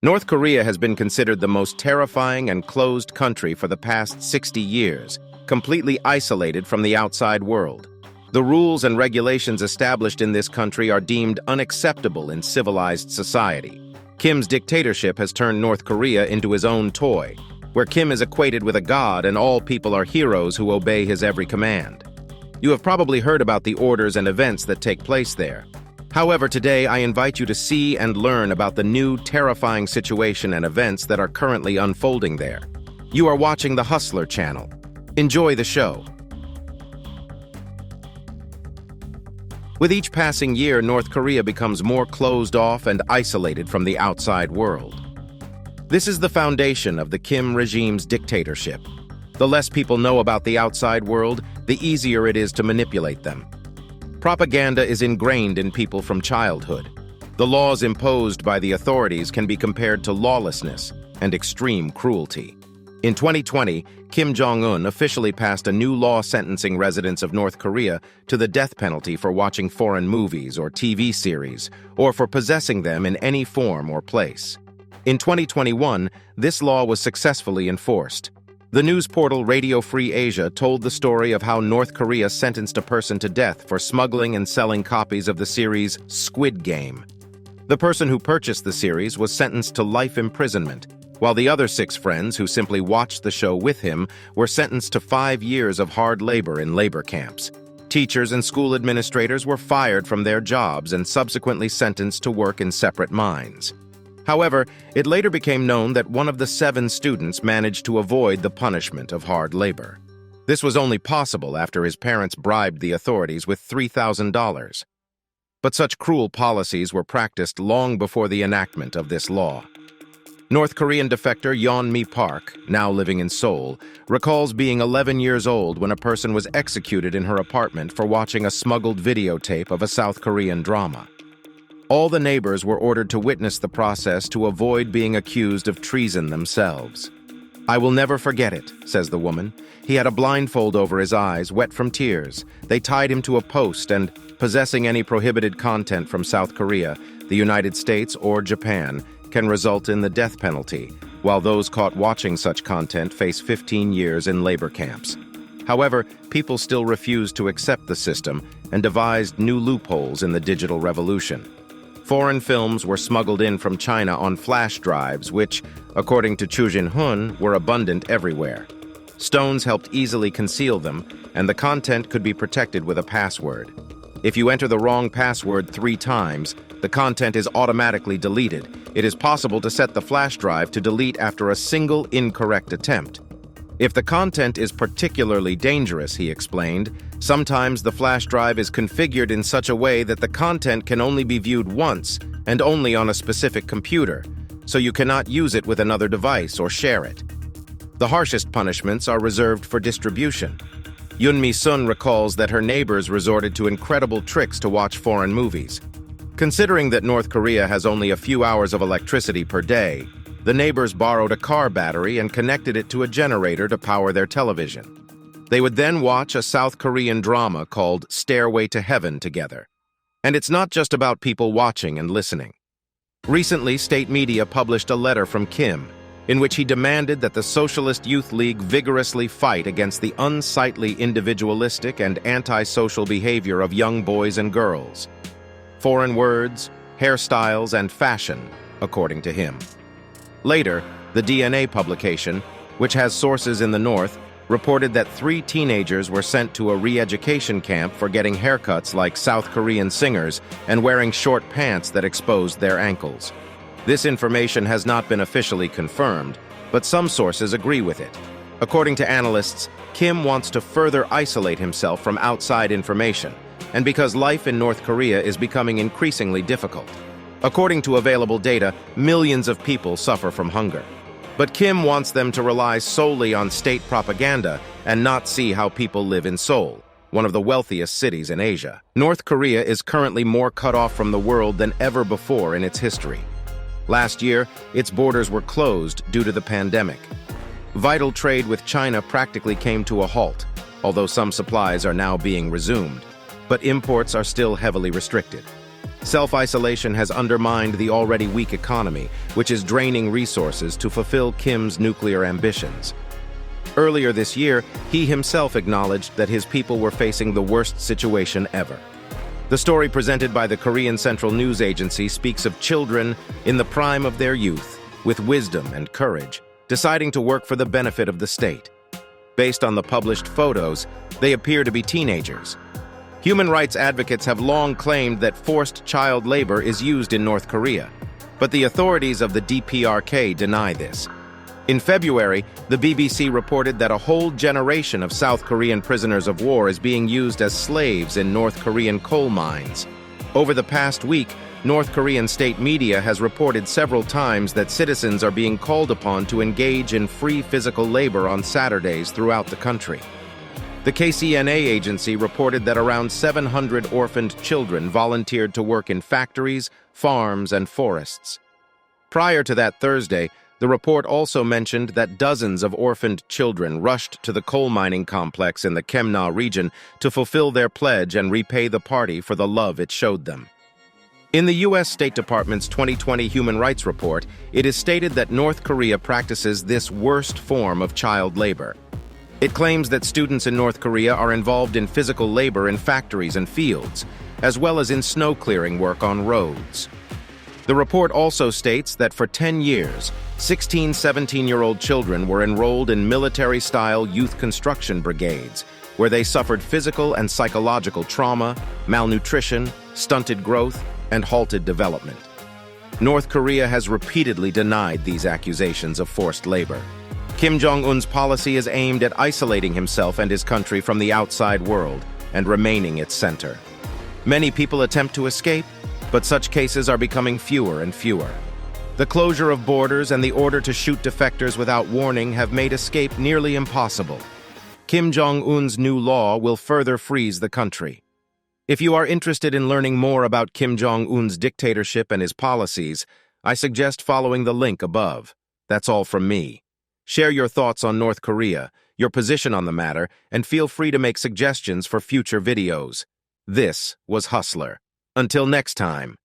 North Korea has been considered the most terrifying and closed country for the past 60 years, completely isolated from the outside world. The rules and regulations established in this country are deemed unacceptable in civilized society. Kim's dictatorship has turned North Korea into his own toy, where Kim is equated with a god and all people are heroes who obey his every command. You have probably heard about the orders and events that take place there. However, today I invite you to see and learn about the new, terrifying situation and events that are currently unfolding there. You are watching the Hustler channel. Enjoy the show. With each passing year, North Korea becomes more closed off and isolated from the outside world. This is the foundation of the Kim regime's dictatorship. The less people know about the outside world, the easier it is to manipulate them. Propaganda is ingrained in people from childhood. The laws imposed by the authorities can be compared to lawlessness and extreme cruelty. In 2020, Kim Jong-un officially passed a new law sentencing residents of North Korea to the death penalty for watching foreign movies or TV series, or for possessing them in any form or place. In 2021, this law was successfully enforced. The news portal Radio Free Asia told the story of how North Korea sentenced a person to death for smuggling and selling copies of the series Squid Game. The person who purchased the series was sentenced to life imprisonment, while the other 6 friends who simply watched the show with him were sentenced to 5 years of hard labor in labor camps. Teachers and school administrators were fired from their jobs and subsequently sentenced to work in separate mines. However, it later became known that one of the 7 students managed to avoid the punishment of hard labor. This was only possible after his parents bribed the authorities with $3,000. But such cruel policies were practiced long before the enactment of this law. North Korean defector Yeon-mi Park, now living in Seoul, recalls being 11 years old when a person was executed in her apartment for watching a smuggled videotape of a South Korean drama. All the neighbors were ordered to witness the process to avoid being accused of treason themselves. "I will never forget it," says the woman. "He had a blindfold over his eyes, wet from tears. They tied him to a post and, possessing any prohibited content from South Korea, the United States, or Japan, can result in the death penalty, while those caught watching such content face 15 years in labor camps." However, people still refused to accept the system and devised new loopholes in the digital revolution. Foreign films were smuggled in from China on flash drives, which, according to Chu Jin-hun, were abundant everywhere. Stones helped easily conceal them, and the content could be protected with a password. If you enter the wrong password 3 times, the content is automatically deleted. It is possible to set the flash drive to delete after a single incorrect attempt. If the content is particularly dangerous, he explained, sometimes the flash drive is configured in such a way that the content can only be viewed once and only on a specific computer, so you cannot use it with another device or share it. The harshest punishments are reserved for distribution. Yoon-mi Sun recalls that her neighbors resorted to incredible tricks to watch foreign movies. Considering that North Korea has only a few hours of electricity per day, the neighbors borrowed a car battery and connected it to a generator to power their television. They would then watch a South Korean drama called Stairway to Heaven together. And it's not just about people watching and listening. Recently, state media published a letter from Kim, in which he demanded that the Socialist Youth League vigorously fight against the unsightly individualistic and antisocial behavior of young boys and girls. Foreign words, hairstyles, and fashion, according to him. Later, the DNA publication, which has sources in the North, reported that 3 teenagers were sent to a re-education camp for getting haircuts like South Korean singers and wearing short pants that exposed their ankles. This information has not been officially confirmed, but some sources agree with it. According to analysts, Kim wants to further isolate himself from outside information, and because life in North Korea is becoming increasingly difficult. According to available data, millions of people suffer from hunger. But Kim wants them to rely solely on state propaganda and not see how people live in Seoul, one of the wealthiest cities in Asia. North Korea is currently more cut off from the world than ever before in its history. Last year, its borders were closed due to the pandemic. Vital trade with China practically came to a halt, although some supplies are now being resumed, but imports are still heavily restricted. Self-isolation has undermined the already weak economy, which is draining resources to fulfill Kim's nuclear ambitions. Earlier this year, he himself acknowledged that his people were facing the worst situation ever. The story presented by the Korean Central News Agency speaks of children in the prime of their youth, with wisdom and courage, deciding to work for the benefit of the state. Based on the published photos, they appear to be teenagers. Human rights advocates have long claimed that forced child labor is used in North Korea, but the authorities of the DPRK deny this. In February, the BBC reported that a whole generation of South Korean prisoners of war is being used as slaves in North Korean coal mines. Over the past week, North Korean state media has reported several times that citizens are being called upon to engage in free physical labor on Saturdays throughout the country. The KCNA agency reported that around 700 orphaned children volunteered to work in factories, farms, and forests. Prior to that Thursday, the report also mentioned that dozens of orphaned children rushed to the coal mining complex in the Kemna region to fulfill their pledge and repay the party for the love it showed them. In the U.S. State Department's 2020 Human Rights Report, it is stated that North Korea practices this worst form of child labor. It claims that students in North Korea are involved in physical labor in factories and fields, as well as in snow clearing work on roads. The report also states that for 10 years, 16, 17-year-old children were enrolled in military-style youth construction brigades, where they suffered physical and psychological trauma, malnutrition, stunted growth, and halted development. North Korea has repeatedly denied these accusations of forced labor. Kim Jong-un's policy is aimed at isolating himself and his country from the outside world and remaining its center. Many people attempt to escape, but such cases are becoming fewer and fewer. The closure of borders and the order to shoot defectors without warning have made escape nearly impossible. Kim Jong-un's new law will further freeze the country. If you are interested in learning more about Kim Jong-un's dictatorship and his policies, I suggest following the link above. That's all from me. Share your thoughts on North Korea, your position on the matter, and feel free to make suggestions for future videos. This was Hustler. Until next time.